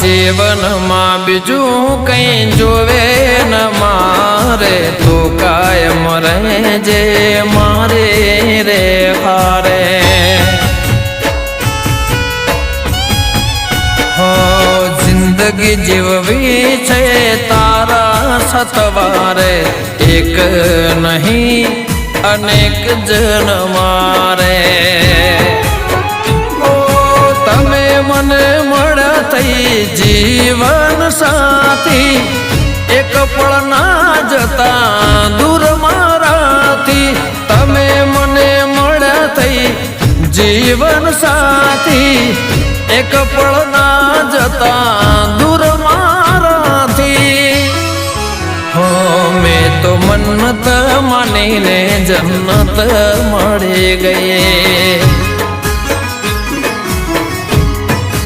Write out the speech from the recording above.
જીવનમાં બીજું કઈ જોવે ન મારે, તું કાયમ રહેજે મારે રે હારે. હો જિંદગી જીવવી છે તારા સતવારે, એક નહીં અનેક જન મારે. તમે મને મળ્યા થઈ જીવન સાથી, એક પળ ના જતા દૂર મારાથી. તમે મને મળ્યા થઈ જીવન સાથી, એક પળ ના જતા દૂર મારાથી. હો મેં તો મન્નત માનીને જન્નત મળી ગઈ.